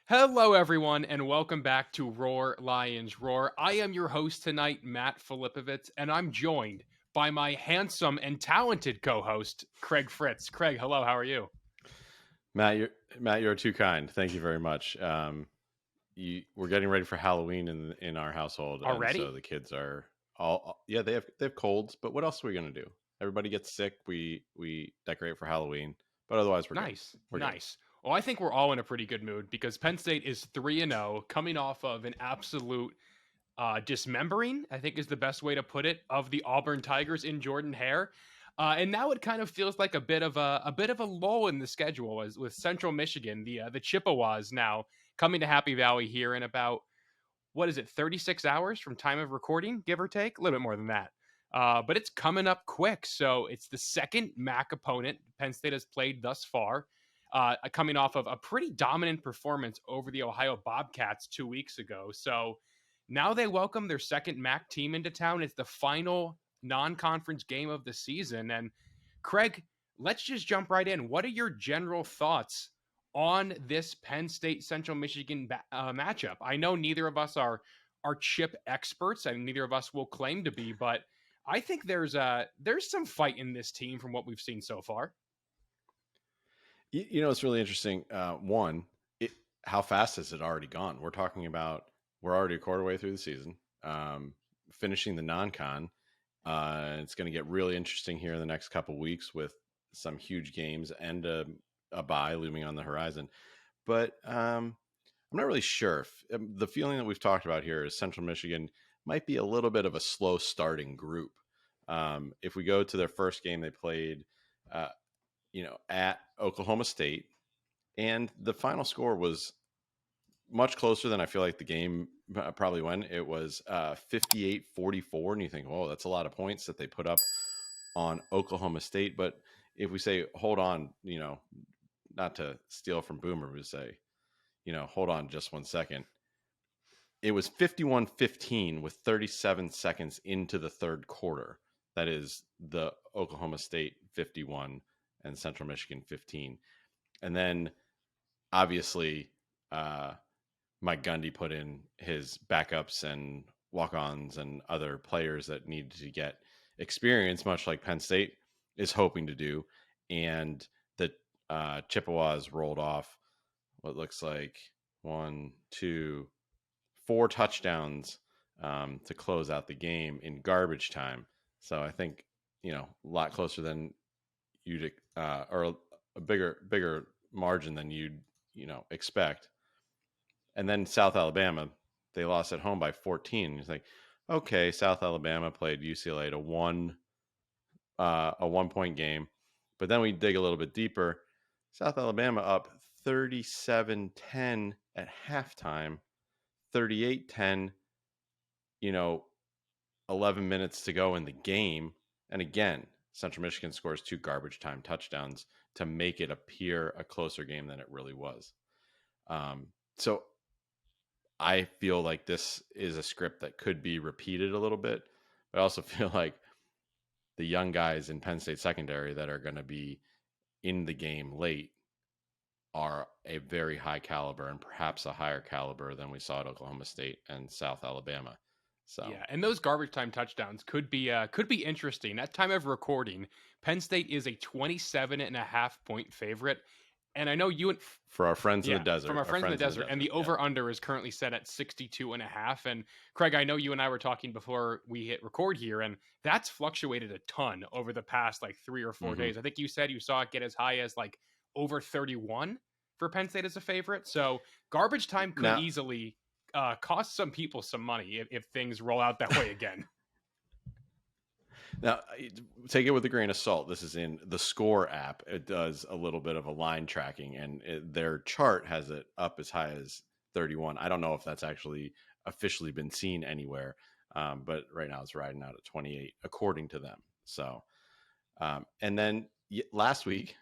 Hello, everyone, and welcome back to Roar Lions Roar. I am your host tonight, Matt Filipovitz, and I'm joined by my handsome and talented co-host, Craig Fritz. Craig, hello, how are you? Matt, you're too kind. Thank you very much. We're getting ready for Halloween in our household, and so Already? the kids are all yeah they have colds, but what else are we gonna do? Everybody gets sick. We decorate for Halloween, but otherwise we're good. Nice, We're good. nice. Well, I think we're all in a pretty good mood because Penn State is 3-0, coming off of an absolute dismembering, I think is the best way to put it, of the Auburn Tigers in Jordan Hare. And now it kind of feels like a bit of a lull in the schedule as with Central Michigan, the Chippewas now coming to Happy Valley here in about what is it, 36 hours from time of recording, give or take, a little bit more than that. But it's coming up quick. So it's the second MAC opponent Penn State has played thus far, coming off of a pretty dominant performance over the Ohio Bobcats 2 weeks ago. So now they welcome their second MAC team into town. It's the final non conference game of the season. And Craig, let's just jump right in. What are your general thoughts on this Penn State Central Michigan matchup? I know neither of us are chip experts, and neither of us will claim to be, but I think there's some fight in this team from what we've seen so far. It's really interesting. How fast has it already gone? We're already a quarter way through the season, finishing the non-con. It's going to get really interesting here in the next couple weeks with some huge games and a bye looming on the horizon. But I'm not really sure. The feeling that we've talked about here is Central Michigan might be a little bit of a slow starting group. If we go to their first game, they played, at Oklahoma State, and the final score was much closer than I feel like the game probably went. It was 58-44, and you think, oh, that's a lot of points that they put up on Oklahoma State. But if we say, hold on, not to steal from Boomer, we say, hold on just 1 second. It was 51-15 with 37 seconds into the third quarter. That is the Oklahoma State 51 and Central Michigan 15. And then obviously Mike Gundy put in his backups and walk-ons and other players that needed to get experience, much like Penn State is hoping to do. And the Chippewas rolled off what looks like 1, 2, 4 touchdowns to close out the game in garbage time. So I think, a lot closer than you'd or a bigger margin than you'd expect. And then South Alabama, they lost at home by 14. It's like, okay, South Alabama played UCLA to a 1 point game, but then we dig a little bit deeper. South Alabama up 37-10 at halftime, 38-10, 11 minutes to go in the game. And again, Central Michigan scores 2 garbage time touchdowns to make it appear a closer game than it really was. So I feel like this is a script that could be repeated a little bit, but I also feel like the young guys in Penn State secondary that are going to be in the game late are a very high caliber and perhaps a higher caliber than we saw at Oklahoma State and South Alabama. So Yeah, and those garbage time touchdowns could be interesting. At time of recording, Penn State is a 27.5 point favorite. And I know you and for our friends in the yeah, from desert, our friends in the desert, and the yeah. over under is currently set at 62.5. And Craig, I know you and I were talking before we hit record here, and that's fluctuated a ton over the past like 3 or 4 days. I think you said you saw it get as high as like over 31 for Penn State as a favorite. So garbage time could Now, easily cost some people some money if things roll out that way again. Now, take it with a grain of salt. This is in the Score app. It does a little bit of a line tracking, and their chart has it up as high as 31. I don't know if that's actually officially been seen anywhere, but right now it's riding out at 28, according to them. So, and then last week,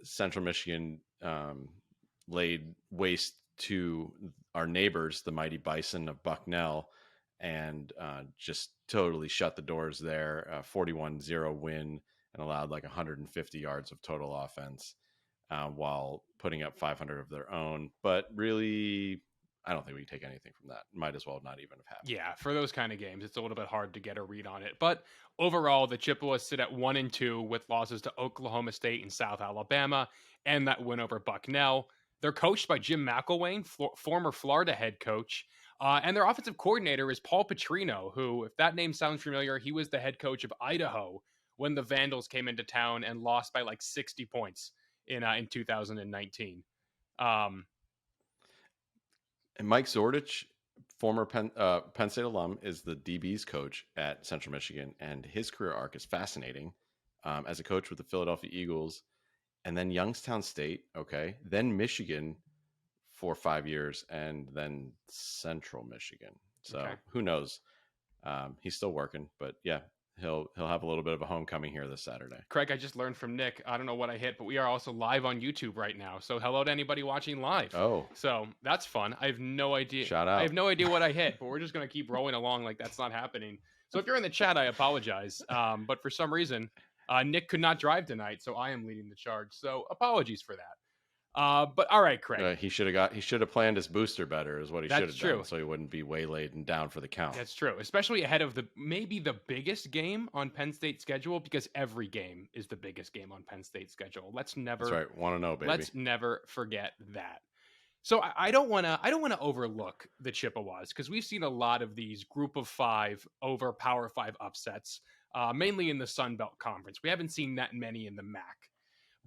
Central Michigan laid waste to our neighbors, the mighty Bison of Bucknell, and just totally shut the doors there. 41-0 win and allowed like 150 yards of total offense. while putting up 500 of their own. But really, I don't think we can take anything from that. Might as well not even have happened. Yeah, for those kind of games, it's a little bit hard to get a read on it. But overall, the Chippewas sit at 1-2 with losses to Oklahoma State and South Alabama, and that win over Bucknell. They're coached by Jim McElwain, former Florida head coach, and their offensive coordinator is Paul Petrino, who, if that name sounds familiar, he was the head coach of Idaho when the Vandals came into town and lost by like 60 points in 2019. And Mike Zordich, former Penn State alum, is the DB's coach at Central Michigan, and his career arc is fascinating. As a coach with the Philadelphia Eagles, and then Youngstown State, okay, then Michigan for 5 years, and then Central Michigan. So who knows? He's still working, but yeah, he'll have a little bit of a homecoming here this Saturday. Craig, I just learned from Nick. I don't know what I hit, but we are also live on YouTube right now. So hello to anybody watching live. Oh, so that's fun. I have no idea. Shout out. I have no idea what I hit, but we're just gonna keep rolling along like that's not happening. So if you're in the chat, I apologize. But for some reason, Nick could not drive tonight, so I am leading the charge. So apologies for that. But all right, Craig. He should have planned his booster better, is what he should have done, so he wouldn't be waylaid and down for the count. That's true, especially ahead of maybe the biggest game on Penn State's schedule, because every game is the biggest game on Penn State's schedule. That's right. Want to know, baby. Let's never forget that. So I don't want to overlook the Chippewas, because we've seen a lot of these Group of 5 over Power 5 upsets, mainly in the Sun Belt Conference. We haven't seen that many in the MAC,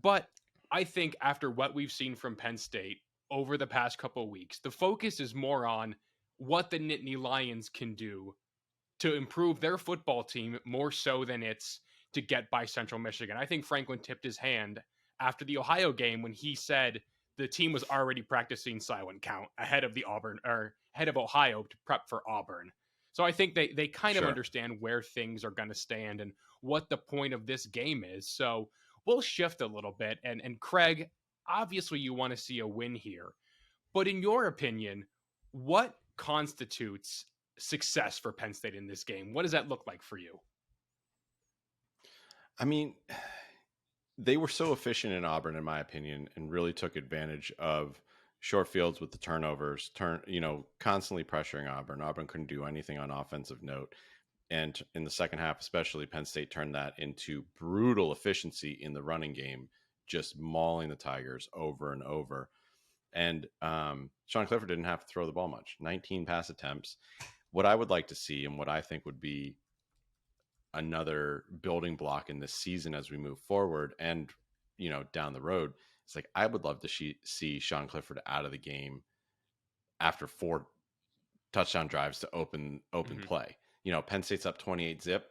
but I think after what we've seen from Penn State over the past couple of weeks, the focus is more on what the Nittany Lions can do to improve their football team, more so than it's to get by Central Michigan. I think Franklin tipped his hand after the Ohio game when he said the team was already practicing silent count ahead of Ohio to prep for Auburn. So I think they kind of understand where things are going to stand and what the point of this game is. So we'll shift a little bit. And Craig, obviously you want to see a win here. But in your opinion, what constitutes success for Penn State in this game? What does that look like for you? I mean, they were so efficient in Auburn, in my opinion, and really took advantage of short fields with the turnovers, constantly pressuring Auburn. Auburn couldn't do anything on offensive note. And in the second half, especially, Penn State turned that into brutal efficiency in the running game, just mauling the Tigers over and over. And Sean Clifford didn't have to throw the ball much. 19 pass attempts. What I would like to see, and what I think would be another building block in this season as we move forward and, down the road, it's like I would love to see Sean Clifford out of the game after 4 touchdown drives to open play. Penn State's up 28-0,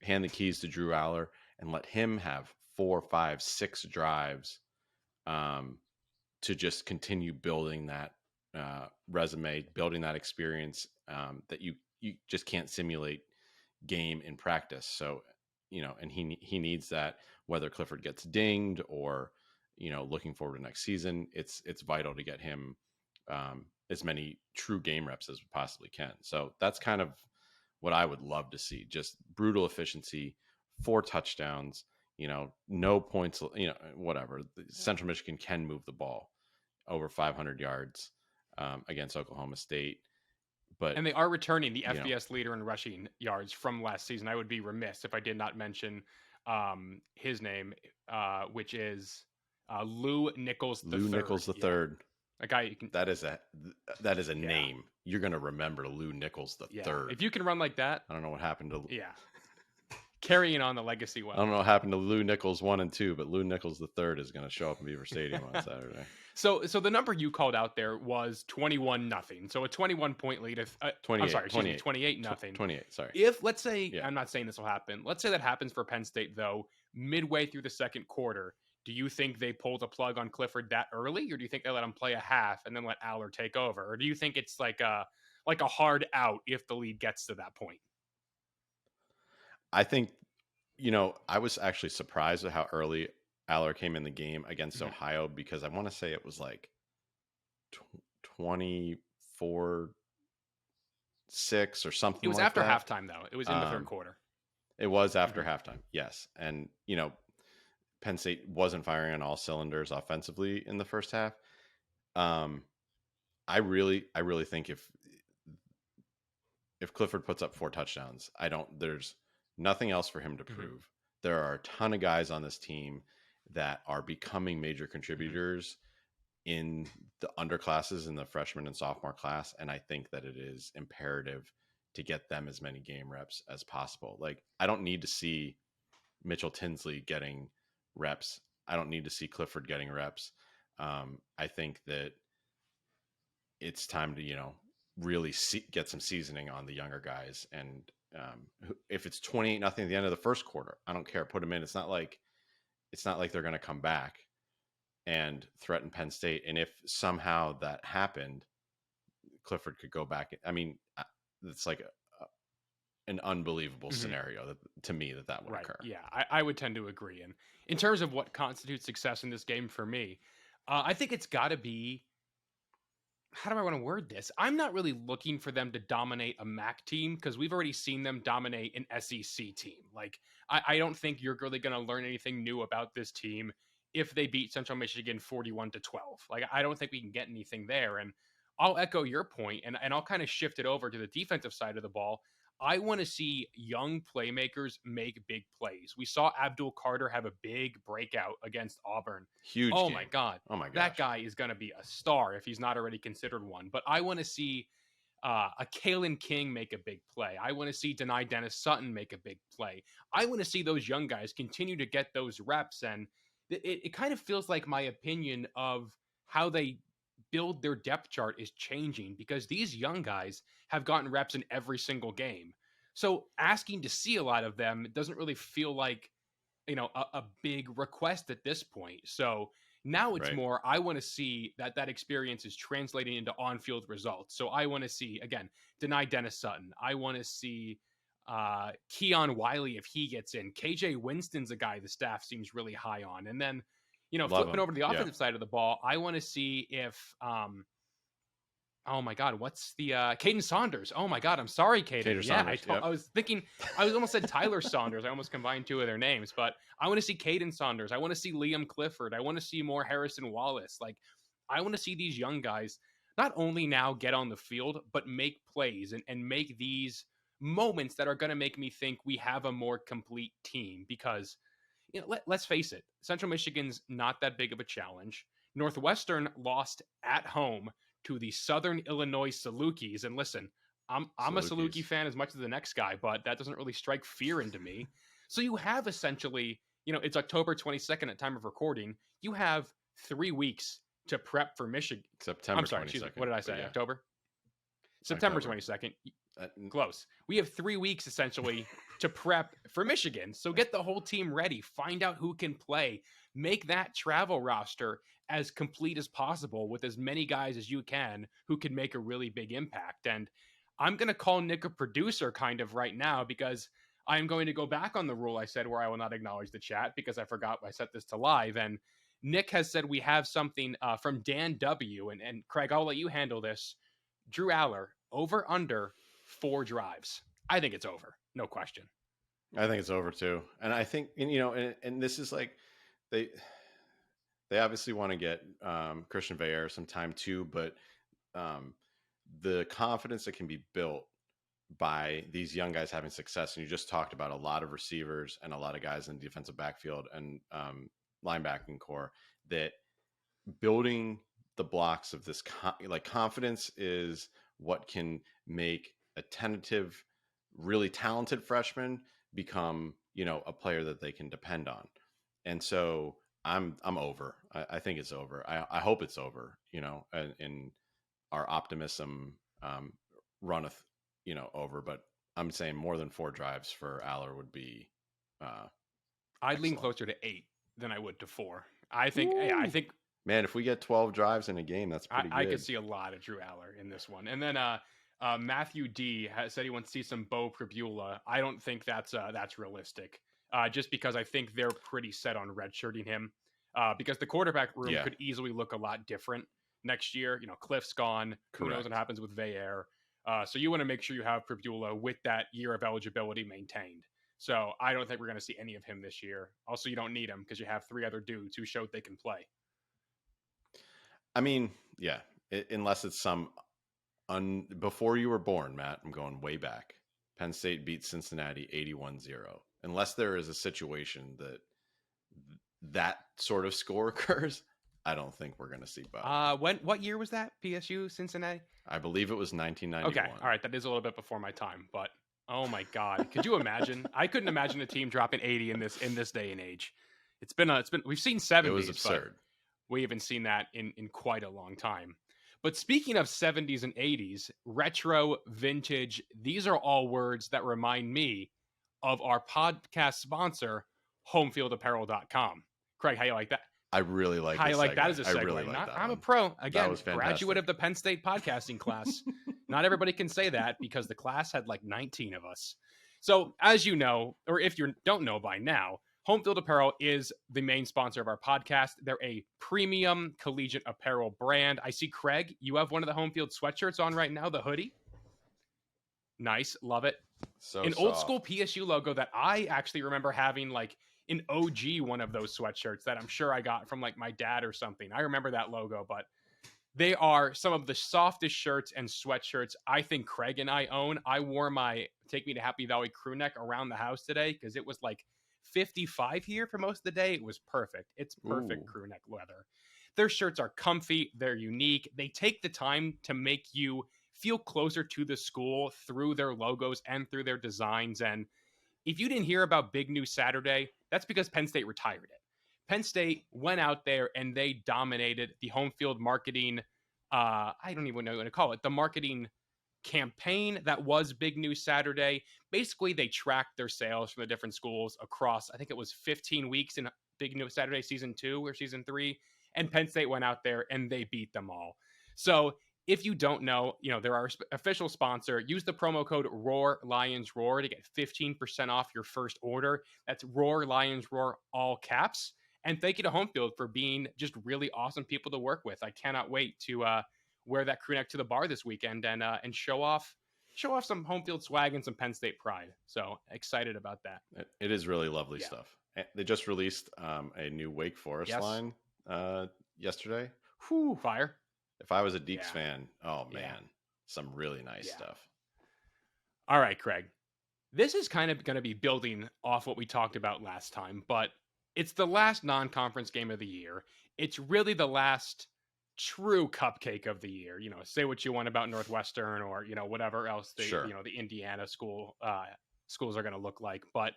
hand the keys to Drew Aller and let him have 4, 5, 6 drives to just continue building that resume, building that experience that you just can't simulate game in practice. So, and he needs that, whether Clifford gets dinged or, looking forward to next season, it's vital to get him as many true game reps as we possibly can. So that's kind of what I would love to see. Just brutal efficiency, 4 touchdowns, no points, whatever. Central Michigan can move the ball over 500 yards against Oklahoma State. And they are returning the FBS leader in rushing yards from last season. I would be remiss if I did not mention his name, which is Lou Nichols III. Lou Nichols III. Yeah. A guy you can. That is a name you're going to remember. Lou Nichols III. Yeah. If you can run like that, I don't know what happened to. Yeah. Carrying on the legacy well. I don't know what happened to Lou Nichols 1 and 2, but Lou Nichols III is going to show up in Beaver Stadium on Saturday. So the number you called out there was 21-0. So a 21-point lead. 28-0. 28. Sorry. If, let's say, I'm not saying this will happen. Let's say that happens for Penn State, though, midway through the second quarter. Do you think they pull the plug on Clifford that early, or do you think they let him play a half and then let Aller take over? Or do you think it's like a hard out if the lead gets to that point? I think, I was actually surprised at how early Aller came in the game against Ohio, because I want to say it was like 24-6 or something. It was like after that. halftime, though. It was in the third quarter. It was after halftime, yes. And, Penn State wasn't firing on all cylinders offensively in the first half. I really think if Clifford puts up 4 touchdowns, there's nothing else for him to Mm-hmm. prove. There are a ton of guys on this team that are becoming major contributors in the underclasses in the freshman and sophomore class. And I think that it is imperative to get them as many game reps as possible. Like, I don't need to see Mitchell Tinsley getting reps. I don't need to see Clifford getting reps. I think that it's time to, really get some seasoning on the younger guys. And if it's 28-0 at the end of the first quarter, I don't care. Put them in. It's not like they're going to come back and threaten Penn State. And if somehow that happened, Clifford could go back. I mean, it's like an unbelievable scenario to me that would occur. Yeah, I would tend to agree. And in terms of what constitutes success in this game for me, I think it's got to be, how do I want to word this? I'm not really looking for them to dominate a MAC team because we've already seen them dominate an SEC team. Like, I don't think you're really going to learn anything new about this team if they beat Central Michigan 41-12. Like, I don't think we can get anything there. And I'll echo your point, and I'll kind of shift it over to the defensive side of the ball. I want to see young playmakers make big plays. We saw Abdul Carter have a big breakout against Auburn. Huge Oh game. my God. Oh my gosh. That guy is going to be a star if he's not already considered one. But I want to see a Kalen King make a big play. I want to see Denai Dennis Sutton make a big play. I want to see those young guys continue to get those reps. And it kind of feels like my opinion of how they build their depth chart is changing because these young guys have gotten reps in every single game. So asking to see a lot of them doesn't really feel like, a big request at this point. So now it's more, I want to see that experience is translating into on-field results. So I want to see, again, Denai Dennis Sutton. I want to see Keon Wiley if he gets in. KJ Winston's a guy the staff seems really high on. And then, flipping over to the offensive side of the ball, I want to see if oh my God, what's the Caden Saunders? Oh my God, I'm sorry, Caden. Yeah, I was thinking, I was almost said Tyler Saunders. I almost combined two of their names, but I want to see Caden Saunders. I want to see Liam Clifford. I want to see more Harrison Wallace. Like, I want to see these young guys not only now get on the field, but make plays and make these moments that are going to make me think we have a more complete team because, let's face it, Central Michigan's not that big of a challenge. Northwestern lost at home to the Southern Illinois Salukis. And listen, I'm a Saluki fan as much as the next guy, but that doesn't really strike fear into me. So you have essentially, it's October 22nd at time of recording. You have 3 weeks to prep for Michigan. September 22nd. What did I say? Yeah. October? September 22nd. Close. We have 3 weeks essentially to prep for Michigan. So get the whole team ready. Find out who can play. Make that travel roster as complete as possible with as many guys as you can who can make a really big impact. And I'm going to call Nick a producer kind of right now because I'm going to go back on the rule I said where I will not acknowledge the chat because I forgot I set this to live. And Nick has said we have something from Dan W. And Craig, I'll let you handle this. Drew Aller, over under 4 drives. I think it's over. No question. I think it's over too. And I think, and this is like, they obviously want to get Christian Veilleux some time too, but the confidence that can be built by these young guys having success, and you just talked about a lot of receivers and a lot of guys in the defensive backfield and linebacking core, that building the blocks of this confidence is what can make a tentative, really talented freshman become, a player that they can depend on. And so I'm over. I think it's over. I hope it's over, and our optimism runneth, over, but I'm saying more than 4 drives for Aller would be I'd lean closer to 8 than I would to 4. I think man, if we get 12 drives in a game, that's pretty good. I could see a lot of Drew Aller in this one. And then Matthew D said he wants to see some Bo Pribula. I don't think that's realistic. Just because I think they're pretty set on redshirting him. Because the quarterback room could easily look a lot different next year. Cliff's gone. Correct. Who knows what happens with Veilleux. So you want to make sure you have Pribula with that year of eligibility maintained. So I don't think we're going to see any of him this year. Also, you don't need him because you have 3 other dudes who showed they can play. I mean, yeah, unless it's some before you were born, Matt, I'm going way back. Penn State beat Cincinnati 81-0. Unless there is a situation that sort of score occurs, I don't think we're going to see Bo. What year was that? PSU Cincinnati? I believe it was 1991. Okay, all right, that is a little bit before my time, but oh my god, could you imagine? I couldn't imagine a team dropping 80 in this day and age. It's been we've seen 70s. It was absurd. We haven't seen that in quite a long time. But speaking of 70s and 80s, retro, vintage, these are all words that remind me of our podcast sponsor, homefieldapparel.com. Craig, how you like that? I really like how you like segue. that as a segue. I really like that I'm one. a pro. Again, was fantastic. Graduate of the Penn State podcasting class. Not everybody can say that because the class had like 19 of us. So as you know, or if you don't know by now, Home Field Apparel is the main sponsor of our podcast. They're a premium collegiate apparel brand. I see, Craig, you have one of the Home Field sweatshirts on right now, the hoodie. Nice. Love it. So an soft. Old school PSU logo that I actually remember having, like an OG one of those sweatshirts that I'm sure I got from like my dad or something. I remember that logo, but they are some of the softest shirts and sweatshirts I think Craig and I own. I wore my Take Me to Happy Valley crew neck around the house today because it was like 55 here for most of the day. It was perfect. It's perfect. Ooh. Crew neck weather. Their shirts are comfy. They're unique. They take the time to make you feel closer to the school through their logos and through their designs. And if you didn't hear about Big News Saturday, that's because Penn State retired it. Penn State went out there and they dominated the home field marketing. I don't even know what to call it. The marketing campaign that was Big News Saturday. Basically, they tracked their sales from the different schools across, I think it was 15 weeks in Big News Saturday season 2 or season 3. And Penn State went out there and they beat them all. So if you don't know, they're our official sponsor. Use the promo code Roar Lions Roar to get 15% off your first order. That's Roar Lions Roar, all caps. And thank you to Home Field for being just really awesome people to work with. I cannot wait to wear that crew neck to the bar this weekend and show off some Home Field swag and some Penn State pride. So excited about that. It is really lovely stuff. They just released a new Wake Forest line yesterday. Whew, fire. If I was a Deeks fan, oh man, some really nice stuff. All right, Craig. This is kind of going to be building off what we talked about last time, but it's the last non-conference game of the year. It's really the last true cupcake of the year. Say what you want about Northwestern or, whatever else the Indiana schools are going to look like. But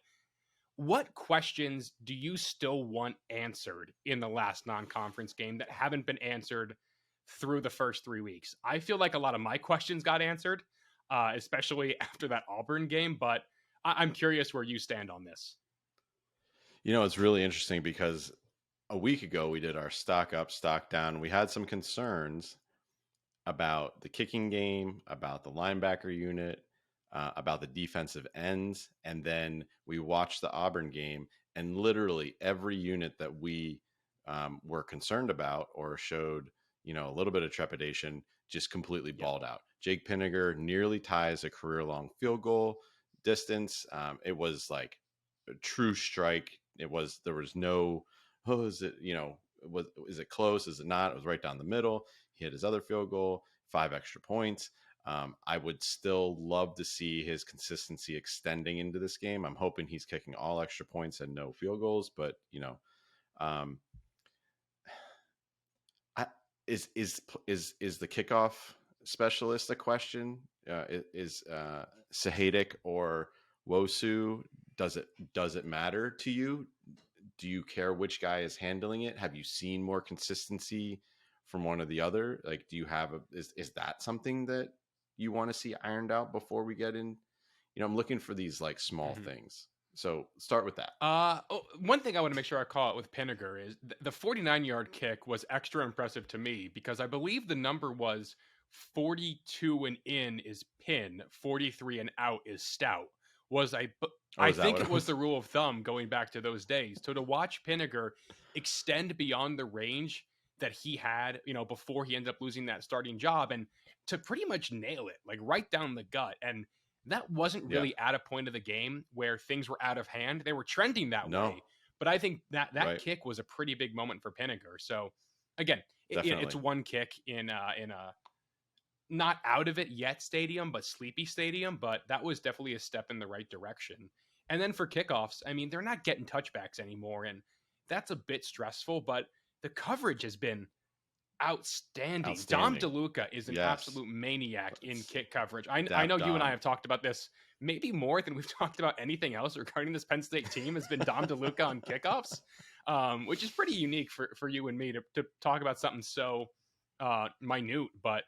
what questions do you still want answered in the last non-conference game that haven't been answered through the first 3 weeks? I feel like a lot of my questions got answered, especially after that Auburn game, but I'm curious where you stand on this. It's really interesting because a week ago we did our stock up, stock down. We had some concerns about the kicking game, about the linebacker unit, about the defensive ends. And then we watched the Auburn game, and literally every unit that we were concerned about or showed a little bit of trepidation just completely balled out. Jake Pinniger nearly ties a career-long field goal distance. It was like a true strike. There was no, is it close? Is it not? It was right down the middle. He hit his other field goal, 5 extra points. I would still love to see his consistency extending into this game. I'm hoping he's kicking all extra points and no field goals, but is the kickoff specialist a question? Is Sahadic or Wosu? Does it matter to you? Do you care which guy is handling it? Have you seen more consistency from one or the other? Like, do you have is that something that you want to see ironed out before we get in? I'm looking for these like small things. So start with that. One thing I want to make sure I call it with Pinniger is the 49-yard kick was extra impressive to me because I believe the number was 42 and in is pin, 43 and out is stout. I think it was the rule of thumb going back to those days. So to watch Pinniger extend beyond the range that he had, before he ended up losing that starting job, and to pretty much nail it, like right down the gut. And that wasn't Yeah. really at a point of the game where things were out of hand. They were trending that No. way, but I think that Right. kick was a pretty big moment for Pinniger. So again, it's Definitely. one kick in a not out of it yet stadium, but sleepy stadium. But that was definitely a step in the right direction. And then for kickoffs, I mean, they're not getting touchbacks anymore, and that's a bit stressful. But the coverage has been outstanding. Dom Outstanding. DeLuca is an Yes. absolute maniac in It's kick coverage. I Dap know you and I Dom. have talked about this maybe more than we've talked about anything else regarding this Penn State team has been Dom DeLuca on kickoffs, which is pretty unique for you and me to talk about something so minute. But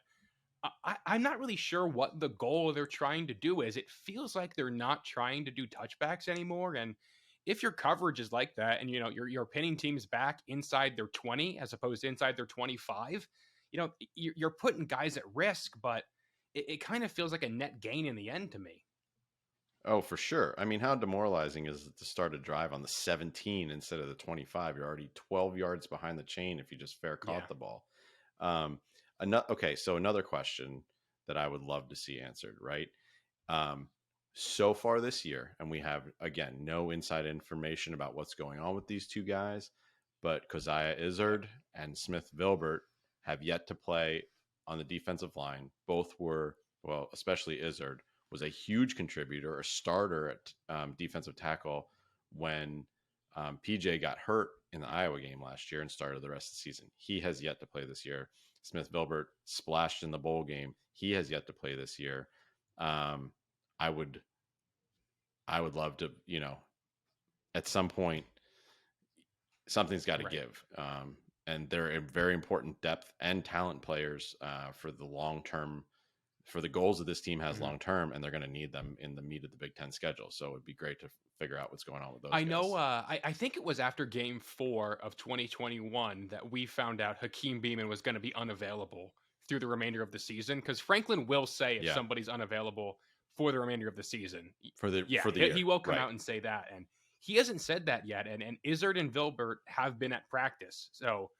I'm not really sure what the goal they're trying to do is. It feels like they're not trying to do touchbacks anymore. And if your coverage is like that, and you're pinning teams back inside their 20 as opposed to inside their 25, you're putting guys at risk. But it kind of feels like a net gain in the end to me. Oh, for sure. I mean, how demoralizing is it to start a drive on the 17 instead of the 25? You're already 12 yards behind the chain if you just fair Yeah. caught the ball. Okay, so another question that I would love to see answered, right? Um, so far this year, and we have, again, no inside information about what's going on with these two guys, but Keziah Izzard and Smith Vilbert have yet to play on the defensive line. Both were, well, especially Izzard, was a huge contributor, a starter at defensive tackle when PJ got hurt in the Iowa game last year and started the rest of the season. He has yet to play this year. Smith Vilbert splashed in the bowl game. He has yet to play this year. I would love to, at some point, something's got to Right. give. And they're very important depth and talent players for the long term, for the goals that this team has Mhm. long term, and they're going to need them in the meat of the Big Ten schedule. So it would be great to figure out what's going on with those I guys. know. I think it was after Game 4 of 2021 that we found out Hakeem Beamon was going to be unavailable through the remainder of the season. Because Franklin will say if Yeah, somebody's unavailable for the remainder of the season, for the yeah, year, he will come right? out and say that. And he hasn't said that yet. And Izzard and Vilbert have been at practice, so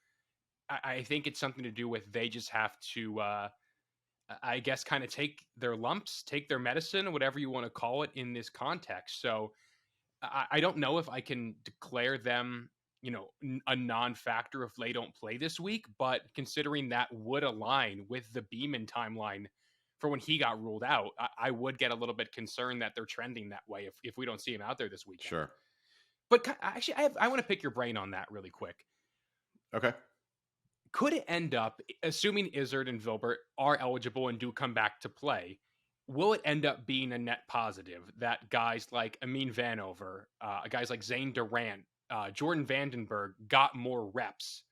I think it's something to do with they just have to. I guess kind of take their lumps, take their medicine, whatever you want to call it in this context. So I don't know if I can declare them, a non-factor if they don't play this week. But considering that would align with the Beeman timeline for when he got ruled out, I would get a little bit concerned that they're trending that way if we don't see him out there this weekend. Sure. But actually, I want to pick your brain on that really quick. Okay. Could it end up, assuming Izzard and Vilbert are eligible and do come back to play, will it end up being a net positive that guys like Amin Vanover, guys like Zane Durant, Jordan Vandenberg got more reps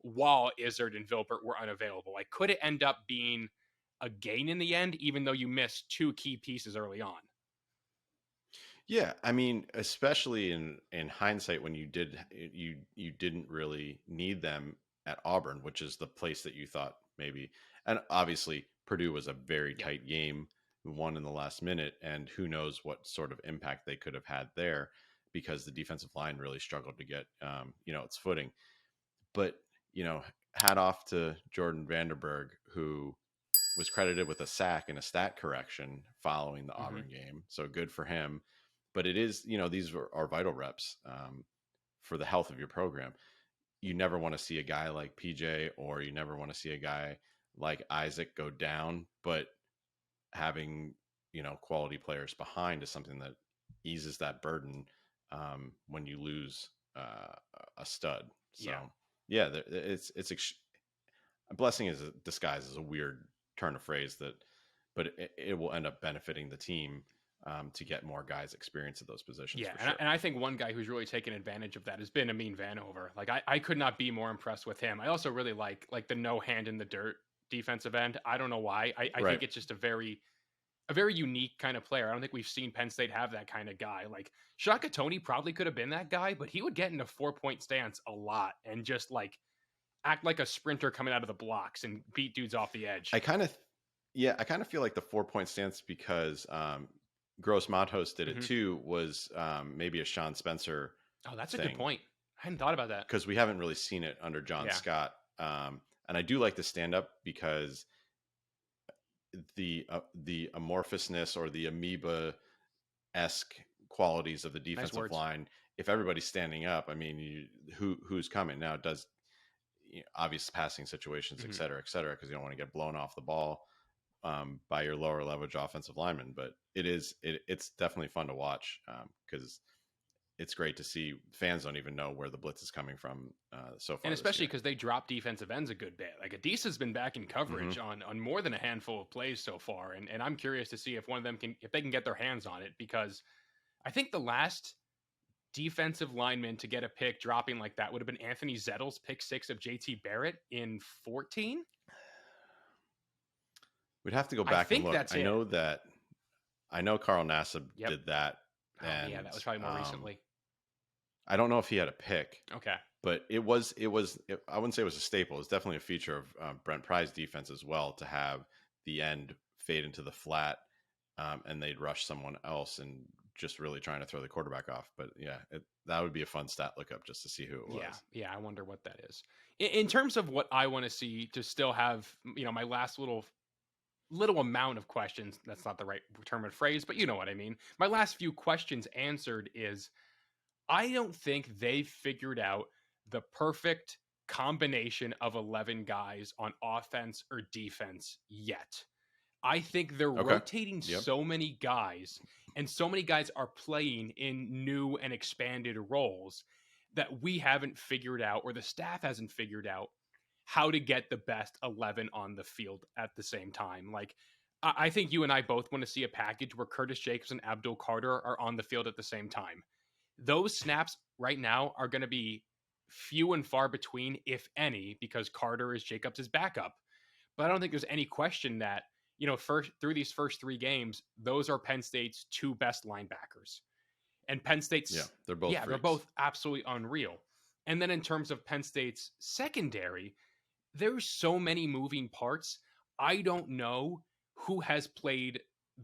while Izzard and Vilbert were unavailable? Like, could it end up being a gain in the end, even though you missed two key pieces early on? Yeah, I mean, especially in hindsight, when you didn't really need them at Auburn, which is the place that you thought maybe, and obviously Purdue was a very Yeah. tight game, won in the last minute, and who knows what sort of impact they could have had there because the defensive line really struggled to get its footing. But hat off to Jordan Vanderberg, who was credited with a sack and a stat correction following the Mm-hmm. Auburn game. So good for him. But it is, these are vital reps for the health of your program. You never want to see a guy like PJ, or you never want to see a guy like Isaac go down, but having, quality players behind is something that eases that burden when you lose a stud. So yeah, a blessing is a disguise is a weird turn of phrase but it will end up benefiting the team to get more guys experience at those positions. Yeah, For sure. and I think one guy who's really taken advantage of that has been Amin Vanover. Like I could not be more impressed with him. I also really like the no hand in the dirt defensive end. I don't know why. I Right. think it's just a very unique kind of player. I don't think we've seen Penn State have that kind of guy. Like Shaka Tony probably could have been that guy, but he would get into 4-point stance a lot and just act like a sprinter coming out of the blocks and beat dudes off the edge. I kind of feel like the 4-point stance, because Gross Matos did it too, was maybe a Sean Spencer. Oh, that's a good point. I hadn't thought about that, because we haven't really seen it under John Scott. And I do like the stand up because the amorphousness or the amoeba-esque qualities of the Nice defensive words. line. If everybody's standing up, I mean, who's coming now? Does obvious passing situations, et cetera, because you don't want to get blown off the ball by your lower leverage offensive lineman. But it's definitely fun to watch because it's great to see. Fans don't even know where the blitz is coming from so far. And especially this year. because they drop defensive ends a good bit. Like Adisa's been back in coverage on more than a handful of plays so far. And I'm curious to see if one of them if they can get their hands on it, because I think the last defensive lineman to get a pick dropping like that would have been Anthony Zettle's pick 6 of JT Barrett in 14. We'd have to go back and look. I know Carl Nassib did that. And yeah, that was probably more recently. I don't know if he had a pick. Okay. But I wouldn't say it was a staple. It's definitely a feature of Brent Pry's defense as well, to have the end fade into the flat and they'd rush someone else and just really trying to throw the quarterback off. But yeah, that would be a fun stat lookup just to see who it was. Yeah, I wonder what that is. In terms of what I want to see to still have, my last little amount of questions, that's not the right term and phrase, but you know what I mean. My last few questions answered is, I don't think they've figured out the perfect combination of 11 guys on offense or defense yet. I think they're rotating so many guys, and so many guys are playing in new and expanded roles that we haven't figured out, or the staff hasn't figured out, how to get the best 11 on the field at the same time. Like, I think you and I both want to see a package where Curtis Jacobs and Abdul Carter are on the field at the same time. Those snaps right now are going to be few and far between, if any, because Carter is Jacobs' backup. But I don't think there's any question that, through these first 3 games, those are Penn State's 2 best linebackers. And Penn State's they're both they're both absolutely unreal. And then in terms of Penn State's secondary, there's so many moving parts. I don't know who has played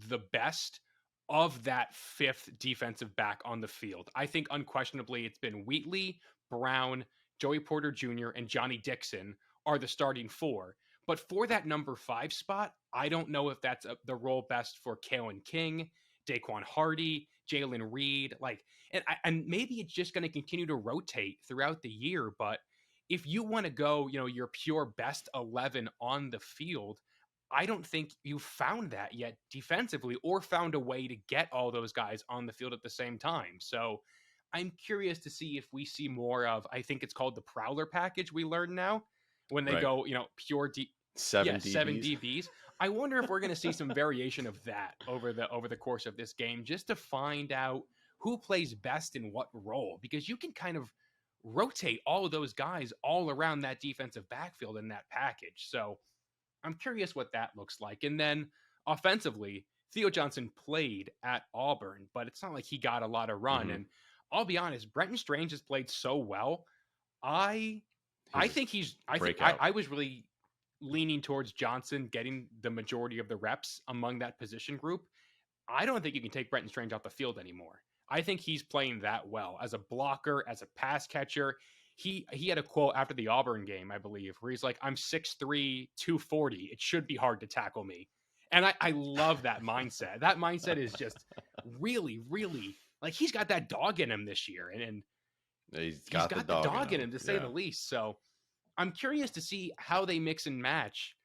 the best of that 5th defensive back on the field. I think unquestionably it's been Wheatley, Brown, Joey Porter Jr., and Johnny Dixon are the starting 4. But for that number 5 spot, I don't know if that's the role best for Kalen King, Daquan Hardy, Jalen Reed. And maybe it's just going to continue to rotate throughout the year. But if you want to go, your pure best 11 on the field, I don't think you've found that yet defensively, or found a way to get all those guys on the field at the same time. So I'm curious to see if we see more of, I think it's called the Prowler package we learn now, when they go, pure 7 DBs. I wonder if we're going to see some variation of that over the course of this game, just to find out who plays best in what role, because you can kind of rotate all of those guys all around that defensive backfield in that package. So I'm curious what that looks like. And then offensively, Theo Johnson played at Auburn, but it's not like he got a lot of run. And I'll be honest, Brenton Strange has played so well. I think I was really leaning towards Johnson getting the majority of the reps among that position group. I don't think you can take Brenton Strange off the field anymore. I think he's playing that well as a blocker, as a pass catcher. He had a quote after the Auburn game, I believe, where he's like, I'm 6'3", 240. It should be hard to tackle me. And I love that mindset. That mindset is just really, really, like, he's got that dog in him this year. And he's got the dog in him, to say the least. So I'm curious to see how they mix and match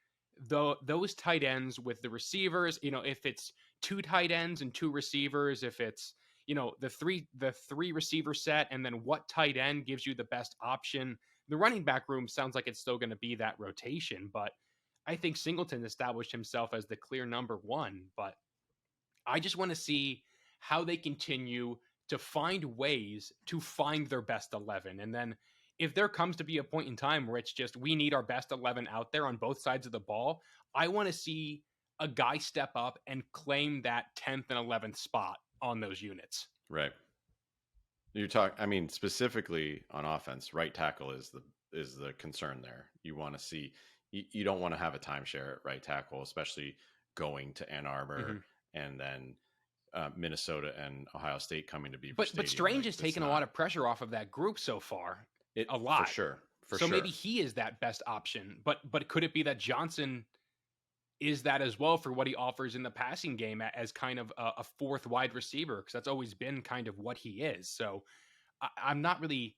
those tight ends with the receivers. If it's 2 tight ends and 2 receivers, if it's, the three receiver set, and then what tight end gives you the best option. The running back room sounds like it's still going to be that rotation, but I think Singleton established himself as the clear number 1. But I just want to see how they continue to find ways to find their best 11. And then if there comes to be a point in time where it's just, we need our best 11 out there on both sides of the ball, I want to see a guy step up and claim that 10th and 11th spot on those units. Right. Specifically on offense, right tackle is the concern there. You want to see, you don't want to have a timeshare at right tackle, especially going to Ann Arbor and then Minnesota and Ohio State coming to Beaver Stadium. But Strange has taken a lot of pressure off of that group so far. A lot. For sure. So maybe he is that best option. But could it be that Johnson is that as well for what he offers in the passing game as kind of a fourth wide receiver, because that's always been kind of what he is. So I'm not really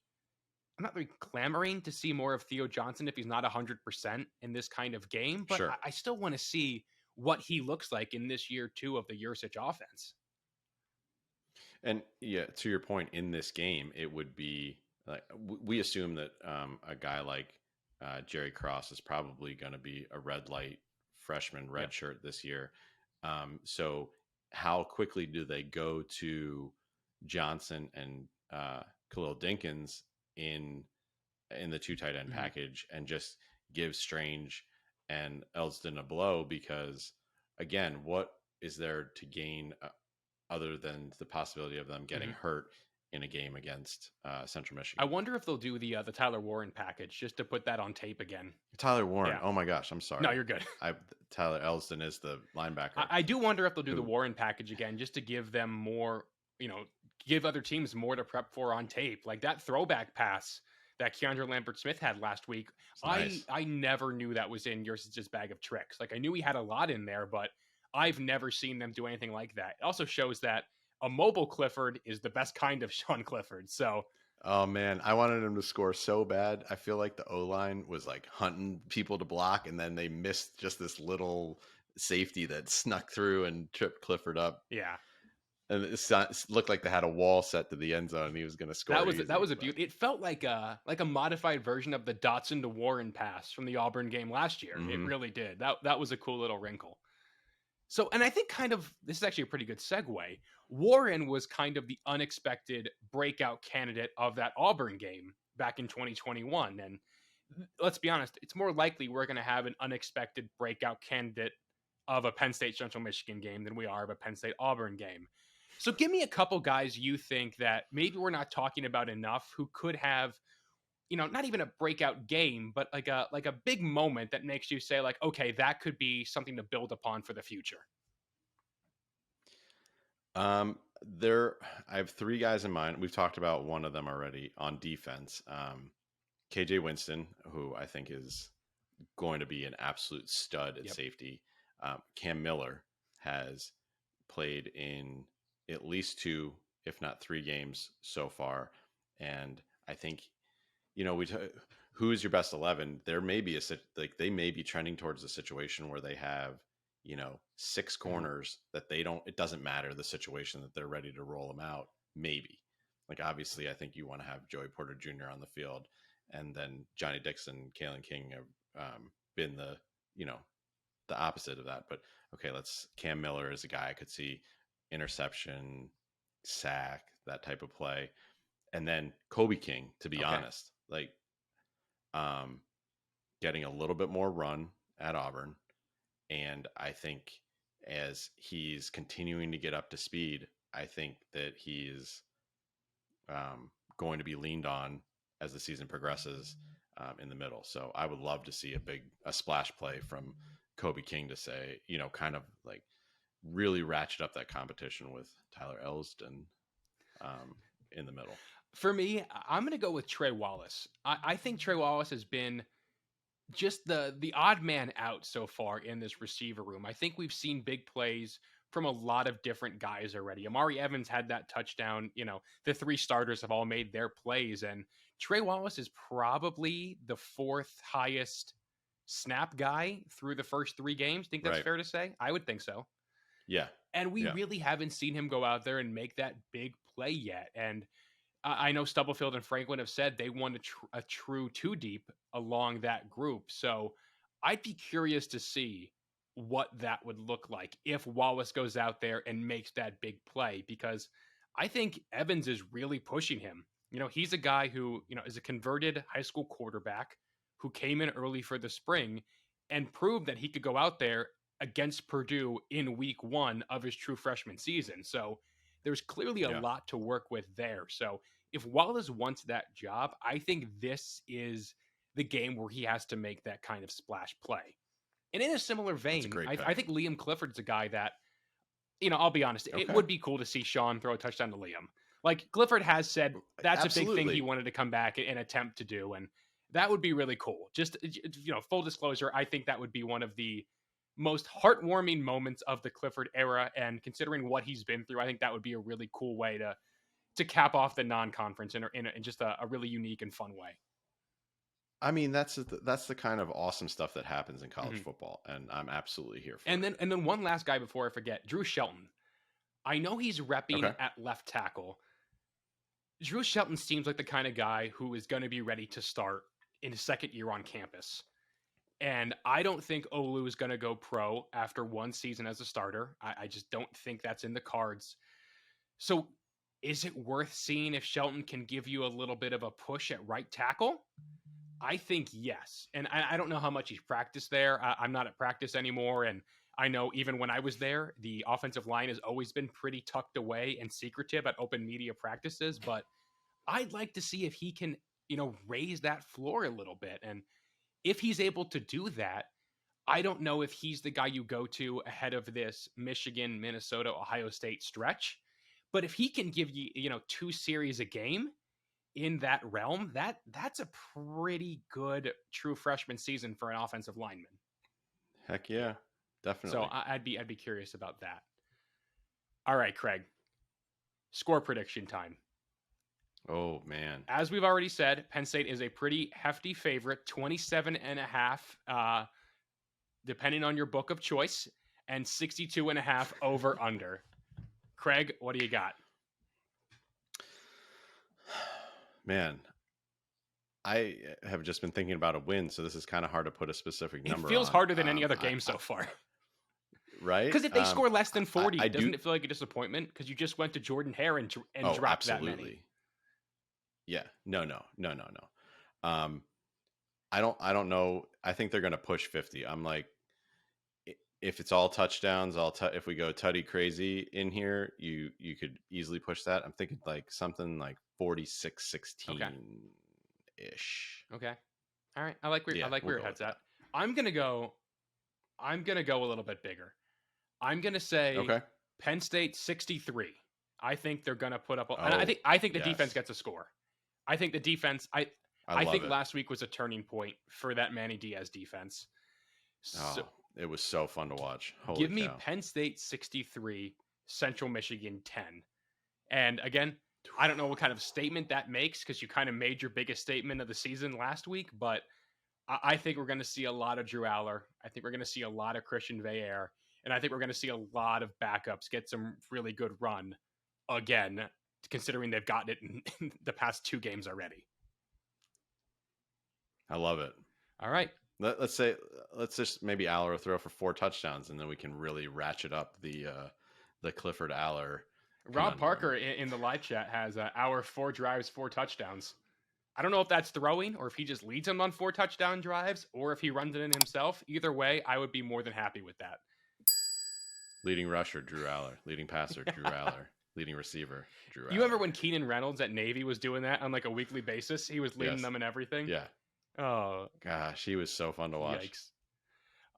clamoring to see more of Theo Johnson if he's not 100% in this kind of game, but Sure. I still want to see what he looks like in this year 2 of the Yurcich offense. And yeah, to your point, in this game, it would be like we assume that a guy like Jerry Cross is probably going to be a red light freshman red Yep. shirt this year. So how quickly do they go to Johnson and Khalil Dinkins in the two tight end package and just give Strange and Elston a blow? Because again, what is there to gain other than the possibility of them getting hurt in a game against Central Michigan? I wonder if they'll do the Tyler Warren package just to put that on tape again. Tyler Warren. Yeah. Oh my gosh, I'm sorry. No, you're good. Tyler Elston is the linebacker. I do wonder if they'll do the Warren package again just to give them more, give other teams more to prep for on tape. Like that throwback pass that Keandre Lambert-Smith had last week. Nice. I never knew that was in Yurcich's bag of tricks. Like I knew he had a lot in there, but I've never seen them do anything like that. It also shows that a mobile Clifford is the best kind of Sean Clifford. So, oh man, I wanted him to score so bad. I feel like the O-line was like hunting people to block, and then they missed just this little safety that snuck through and tripped Clifford up. Yeah. And it looked like they had a wall set to the end zone, and he was going to score. That was a beauty. It felt like a modified version of the Dotson to Warren pass from the Auburn game last year. It really did. That was a cool little wrinkle. So, and I think this is actually a pretty good segue. Warren was kind of the unexpected breakout candidate of that Auburn game back in 2021. And let's be honest, it's more likely we're going to have an unexpected breakout candidate of a Penn State Central Michigan game than we are of a Penn State Auburn game. So give me a couple guys you think that maybe we're not talking about enough who could have, not even a breakout game, but like a big moment that makes you say like, okay, that could be something to build upon for the future. I have three guys in mind. We've talked about one of them already on defense. KJ Winston, who I think is going to be an absolute stud at safety. Cam Miller has played in at least 2, if not 3 games so far. And I think, who is your best 11? There may be they may be trending towards a situation where they have, 6 corners that it doesn't matter the situation that they're ready to roll them out. Maybe. Like, obviously, I think you want to have Joey Porter Jr. on the field, and then Johnny Dixon, Kalen King have been the opposite of that. But okay, Cam Miller is a guy I could see interception, sack, that type of play. And then Kobe King, to be honest, getting a little bit more run at Auburn. And I think as he's continuing to get up to speed, I think that he's going to be leaned on as the season progresses in the middle. So I would love to see a splash play from Kobe King to say, kind of like really ratchet up that competition with Tyler Elston in the middle. For me, I'm going to go with Trey Wallace. I think Trey Wallace has been just the odd man out so far in this receiver room. I think we've seen big plays from a lot of different guys already. Amari Evans had that touchdown. The 3 starters have all made their plays, and Trey Wallace is probably the 4th highest snap guy through the first 3 games. Think that's fair to say? I would think so. Yeah. And we really haven't seen him go out there and make that big play yet. And I know Stubblefield and Franklin have said they want a true 2 deep along that group. So I'd be curious to see what that would look like if Wallace goes out there and makes that big play, because I think Evans is really pushing him. He's a guy who, is a converted high school quarterback who came in early for the spring and proved that he could go out there against Purdue in week 1 of his true freshman season. So there's clearly a lot to work with there. So if Wallace wants that job, I think this is the game where he has to make that kind of splash play. And in a similar vein, I think Liam Clifford's a guy that, I'll be honest, it would be cool to see Sean throw a touchdown to Liam. Like Clifford has said, that's a big thing he wanted to come back and attempt to do. And that would be really cool. Just, full disclosure, I think that would be one of the most heartwarming moments of the Clifford era. And considering what he's been through, I think that would be a really cool way to cap off the non-conference in just a really unique and fun way. I mean, that's the kind of awesome stuff that happens in college Mm-hmm. football, and I'm absolutely here for And it. then one last guy before I forget, Drew Shelton. I know he's repping Okay. at left tackle. Drew Shelton seems like the kind of guy who is going to be ready to start in his second year on campus. And I don't think Olu is going to go pro after one season as a starter. I just don't think that's in the cards. So is it worth seeing if Shelton can give you a little bit of a push at right tackle? I think yes. And I don't know how much he's practiced there. I'm not at practice anymore. And I know even when I was there, the offensive line has always been pretty tucked away and secretive at open media practices. But I'd like to see if he can, raise that floor a little bit. And if he's able to do that, I don't know if he's the guy you go to ahead of this Michigan, Minnesota, Ohio State stretch. But if he can give you, 2 series a game in that realm, that's a pretty good true freshman season for an offensive lineman. Heck yeah, definitely. So I'd be curious about that. All right, Craig. Score prediction time. Oh man. As we've already said, Penn State is a pretty hefty favorite, 27.5, depending on your book of choice, and 62.5 over under. Craig, what do you got? Man, I have just been thinking about a win, so this is kind of hard to put a specific number. It feels on. harder than any other game so far. Right? Because if they score less than 40, doesn't it feel like a disappointment? Because you just went to Jordan Hare and dropped absolutely. that many. Yeah. No. I don't know. I think they're going to push 50. I'm like, if it's all touchdowns, if we go tutty crazy in here, you could easily push that. I'm thinking like something like 46-16 ish. Okay. All right. I like where your head's at. I'm gonna go a little bit bigger. I'm gonna say Penn State 63. I think they're gonna put up. I think the defense gets a score. I think the defense. I think last week was a turning point for that Manny Diaz defense. So, it was so fun to watch. Holy give me cow. Penn State 63, Central Michigan 10. And again, I don't know what kind of statement that makes because you kind of made your biggest statement of the season last week, but I think we're going to see a lot of Drew Aller. I think we're going to see a lot of Christian Veillere. And I think we're going to see a lot of backups get some really good run again, considering they've gotten it in the past 2 games already. I love it. All right. Let's just maybe Aller will throw for 4 touchdowns, and then we can really ratchet up the Clifford Aller. Rob Parker in the live chat has our 4 drives, 4 touchdowns. I don't know if that's throwing or if he just leads him on 4 touchdown drives or if he runs it in himself. Either way, I would be more than happy with that. Leading rusher, Drew Aller. Leading passer, Drew Aller. Leading receiver, Drew Aller. You remember when Keenan Reynolds at Navy was doing that on like a weekly basis? He was leading them and everything. Yeah. Oh, gosh, he was so fun to watch. Yikes.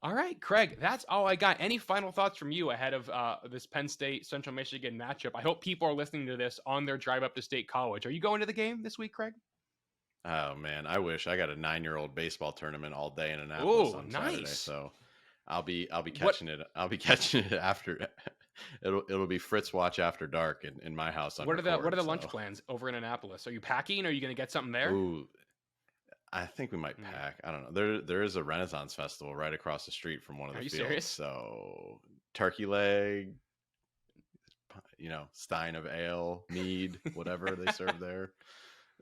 All right, Craig, that's all I got. Any final thoughts from you ahead of this Penn State Central Michigan matchup? I hope people are listening to this on their drive up to State College. Are you going to the game this week, Craig? Oh man, I wish. I got a 9-year-old baseball tournament all day in Annapolis on Saturday, so I'll be catching it. I'll be catching it after. It'll be Fritz watch after dark in my house. What are the lunch plans over in Annapolis? Are you packing? Are you going to get something there? Ooh, I think we might pack. I don't know. There is a Renaissance festival right across the street from one of the fields. Are you serious? So turkey leg, stein of ale, mead, whatever they serve there.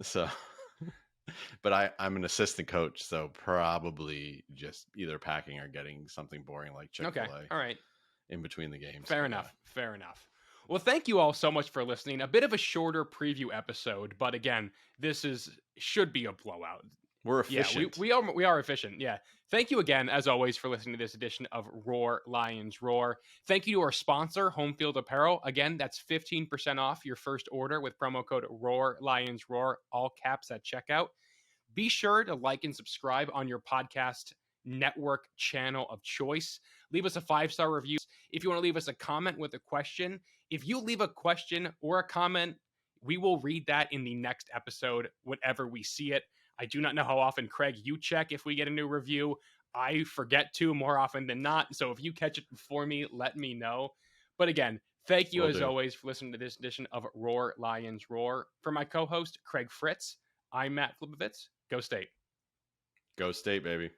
So, but I'm an assistant coach, so probably just either packing or getting something boring like Chick-fil-A. Okay, all right. In between the games. Fair enough. Well, thank you all so much for listening. A bit of a shorter preview episode, but again, this should be a blowout. We're efficient. Yeah, we are efficient. Yeah. Thank you again, as always, for listening to this edition of Roar Lions Roar. Thank you to our sponsor, Home Field Apparel. Again, that's 15% off your first order with promo code Roar Lions Roar, all caps at checkout. Be sure to like and subscribe on your podcast network channel of choice. Leave us a 5-star review. If you want to leave us a comment with a question, if you leave a question or a comment, we will read that in the next episode whenever we see it. I do not know how often, Craig, you check if we get a new review. I forget to more often than not. So if you catch it before me, let me know. But again, thank you Will as do. always for listening to this edition of Roar Lions Roar. For my co-host Craig Fritz, I'm Matt Flipowitz. Go State. Go State, baby.